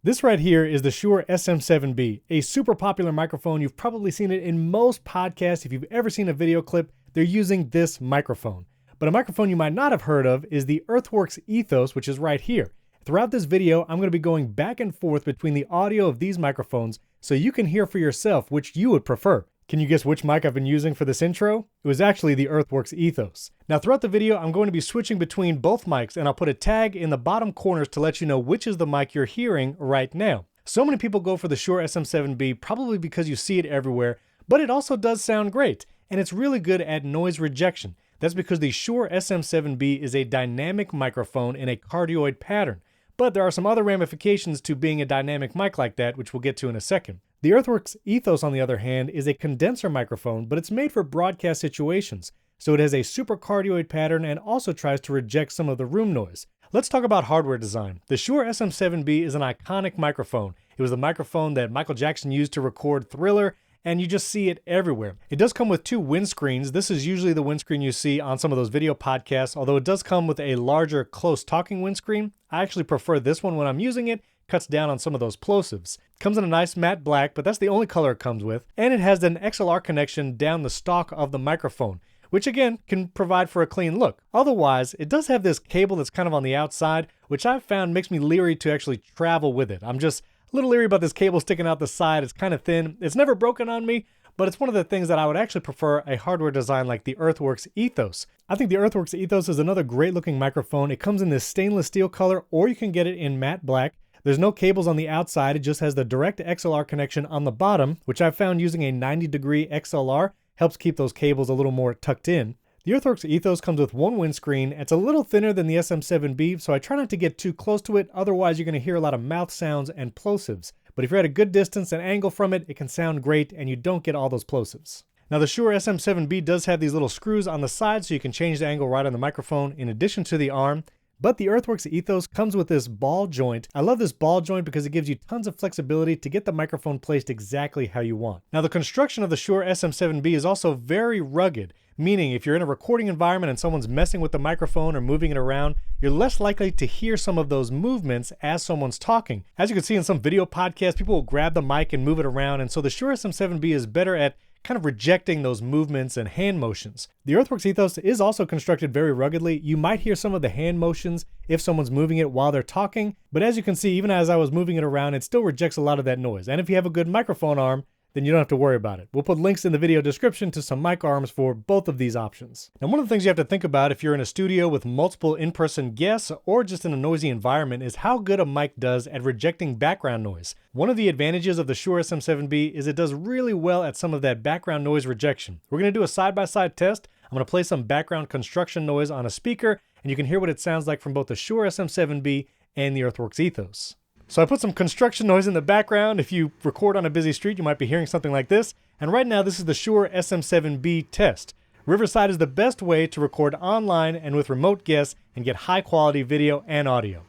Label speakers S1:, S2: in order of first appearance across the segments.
S1: This right here is the Shure SM7B, a super popular microphone. You've probably seen it in most podcasts. If you've ever seen a video clip, they're using this microphone. But a microphone you might not have heard of is the Earthworks Ethos, which is right here. Throughout this video, I'm going to be going back and forth between the audio of these microphones so you can hear for yourself which you would prefer. Can you guess which mic I've been using for this intro? It was actually the Earthworks Ethos. Now throughout the video, I'm going to be switching between both mics, and I'll put a tag in the bottom corners to let you know which is the mic you're hearing right now. So many people go for the Shure SM7B probably because you see it everywhere, but it also does sound great, and it's really good at noise rejection. That's because the Shure SM7B is a dynamic microphone in a cardioid pattern. But there are some other ramifications to being a dynamic mic like that, which we'll get to in a second. The Earthworks Ethos, on the other hand, is a condenser microphone, but it's made for broadcast situations. So it has a super cardioid pattern and also tries to reject some of the room noise. Let's talk about hardware design. The Shure SM7B is an iconic microphone. It was the microphone that Michael Jackson used to record Thriller, and you just see it everywhere. It does come with two windscreens. This is usually the windscreen you see on some of those video podcasts, although it does come with a larger close talking windscreen. I actually prefer this one when I'm using it. Cuts down on some of those plosives. Comes in a nice matte black, but that's the only color it comes with. And it has an XLR connection down the stalk of the microphone, which again can provide for a clean look. Otherwise, it does have this cable that's kind of on the outside, which I've found makes me leery to actually travel with it. I'm just a little leery about this cable sticking out the side. It's kind of thin. It's never broken on me, but it's one of the things that I would actually prefer a hardware design like the Earthworks Ethos. I think the Earthworks Ethos is another great looking microphone. It comes in this stainless steel color, or you can get it in matte black. There's no cables on the outside, it just has the direct XLR connection on the bottom, which I've found using a 90-degree XLR helps keep those cables a little more tucked in. The Earthworks Ethos comes with one windscreen. It's a little thinner than the SM7B, so I try not to get too close to it, otherwise you're going to hear a lot of mouth sounds and plosives. But if you're at a good distance and angle from it, it can sound great and you don't get all those plosives. Now the Shure SM7B does have these little screws on the side so you can change the angle right on the microphone in addition to the arm. But the Earthworks Ethos comes with this ball joint. I love this ball joint because it gives you tons of flexibility to get the microphone placed exactly how you want. Now the construction of the Shure SM7B is also very rugged, meaning if you're in a recording environment and someone's messing with the microphone or moving it around, you're less likely to hear some of those movements as someone's talking. As you can see in some video podcasts, people will grab the mic and move it around, and so the Shure SM7B is better at kind of rejecting those movements and hand motions. The Earthworks Ethos is also constructed very ruggedly. You might hear some of the hand motions if someone's moving it while they're talking, but as you can see, even as I was moving it around, it still rejects a lot of that noise. And if you have a good microphone arm, then you don't have to worry about it. We'll put links in the video description to some mic arms for both of these options. Now, one of the things you have to think about if you're in a studio with multiple in-person guests or just in a noisy environment is how good a mic does at rejecting background noise. One of the advantages of the Shure SM7B is it does really well at some of that background noise rejection. We're going to do a side-by-side test. I'm going to play some background construction noise on a speaker, and you can hear what it sounds like from both the Shure SM7B and the Earthworks Ethos. So I put some construction noise in the background. If you record on a busy street, you might be hearing something like this. And right now, this is the Shure SM7B test. Riverside is the best way to record online and with remote guests and get high quality video and audio.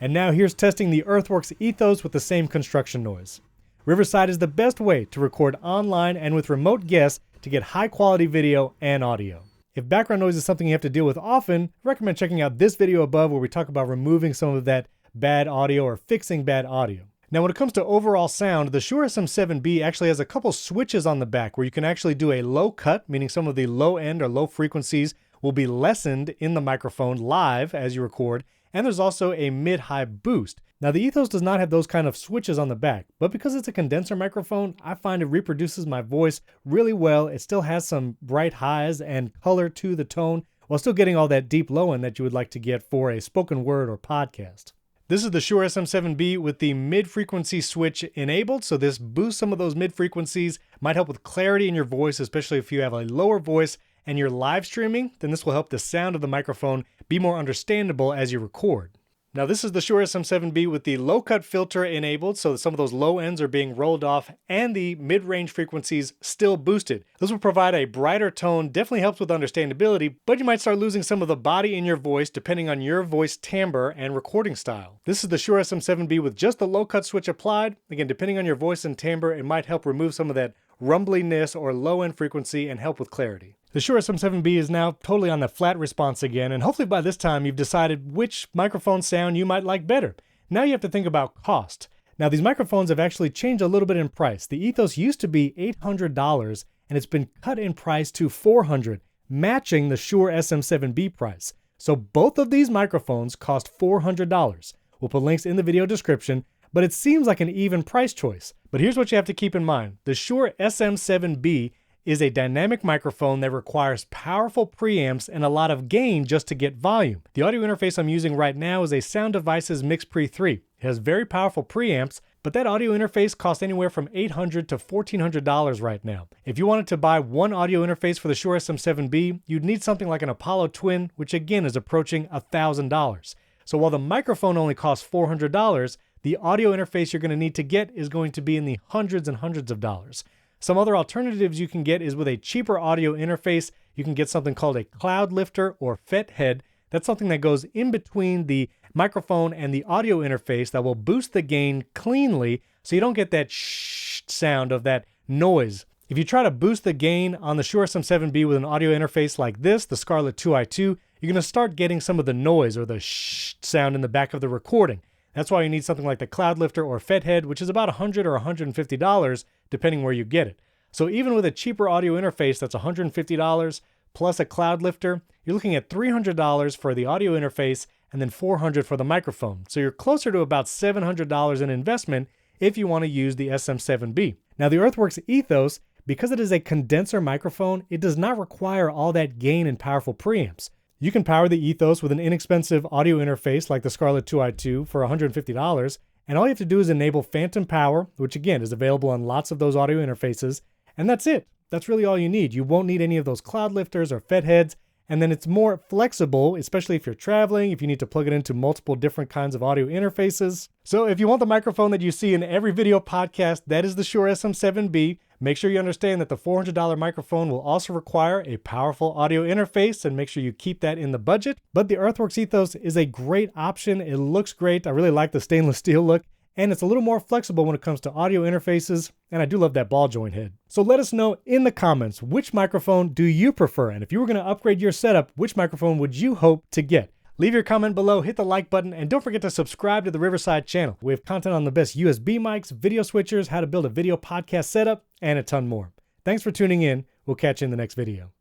S1: And now here's testing the Earthworks Ethos with the same construction noise. Riverside is the best way to record online and with remote guests to get high quality video and audio. If background noise is something you have to deal with often, I recommend checking out this video above where we talk about removing some of that bad audio or fixing bad audio. Now when it comes to overall sound, the Shure SM7B actually has a couple switches on the back where you can actually do a low cut, meaning some of the low end or low frequencies will be lessened in the microphone live as you record, and there's also a mid-high boost. Now the Ethos does not have those kind of switches on the back, but because it's a condenser microphone, I find it reproduces my voice really well. It still has some bright highs and color to the tone, while still getting all that deep low end that you would like to get for a spoken word or podcast. This is the Shure SM7B with the mid-frequency switch enabled, so this boosts some of those mid-frequencies, might help with clarity in your voice, especially if you have a lower voice and you're live streaming, then this will help the sound of the microphone be more understandable as you record. Now this is the Shure SM7B with the low cut filter enabled, so that some of those low ends are being rolled off and the mid-range frequencies still boosted. This will provide a brighter tone, definitely helps with understandability, but you might start losing some of the body in your voice depending on your voice timbre and recording style. This is the Shure SM7B with just the low cut switch applied. Again, depending on your voice and timbre, it might help remove some of that rumbliness or low end frequency and help with clarity. The Shure SM7B is now totally on the flat response again, and hopefully by this time you've decided which microphone sound you might like better. Now you have to think about cost. Now these microphones have actually changed a little bit in price. The Ethos used to be $800 and it's been cut in price to $400, matching the Shure SM7B price. So both of these microphones cost $400. We'll put links in the video description, but it seems like an even price choice. But here's what you have to keep in mind. The Shure SM7B is a dynamic microphone that requires powerful preamps and a lot of gain just to get volume. The audio interface I'm using right now is a Sound Devices MixPre 3. It has very powerful preamps, but that audio interface costs anywhere from $800 to $1,400 right now. If you wanted to buy one audio interface for the Shure SM7B, you'd need something like an Apollo Twin, which again is approaching $1,000. So while the microphone only costs $400, the audio interface you're going to need to get is going to be in the hundreds and hundreds of dollars. Some other alternatives you can get is with a cheaper audio interface. You can get something called a Cloudlifter or FetHead. That's something that goes in between the microphone and the audio interface that will boost the gain cleanly so you don't get that shh sound of that noise. If you try to boost the gain on the Shure SM7B with an audio interface like this, the Scarlett 2i2, you're going to start getting some of the noise or the shh sound in the back of the recording. That's why you need something like the Cloudlifter or FetHead, which is about $100 or $150 depending where you get it. So even with a cheaper audio interface that's $150 plus a Cloudlifter, you're looking at $300 for the audio interface and then $400 for the microphone. So you're closer to about $700 in investment if you want to use the SM7B. Now the Earthworks Ethos, because it is a condenser microphone, it does not require all that gain and powerful preamps. You can power the Ethos with an inexpensive audio interface like the Scarlett 2i2 for $150, and all you have to do is enable phantom power, which again is available on lots of those audio interfaces, and that's it. That's really all you need. You won't need any of those Cloudlifters or FetHeads, and then it's more flexible, especially if you're traveling, if you need to plug it into multiple different kinds of audio interfaces. So if you want the microphone that you see in every video podcast, that is the Shure SM7B. Make sure you understand that the $400 microphone will also require a powerful audio interface, and make sure you keep that in the budget. But the Earthworks Ethos is a great option. It looks great. I really like the stainless steel look, and it's a little more flexible when it comes to audio interfaces, and I do love that ball joint head. So let us know in the comments, which microphone do you prefer? And if you were going to upgrade your setup, which microphone would you hope to get? Leave your comment below, hit the like button, and don't forget to subscribe to the Riverside channel. We have content on the best USB mics, video switchers, how to build a video podcast setup, and a ton more. Thanks for tuning in. We'll catch you in the next video.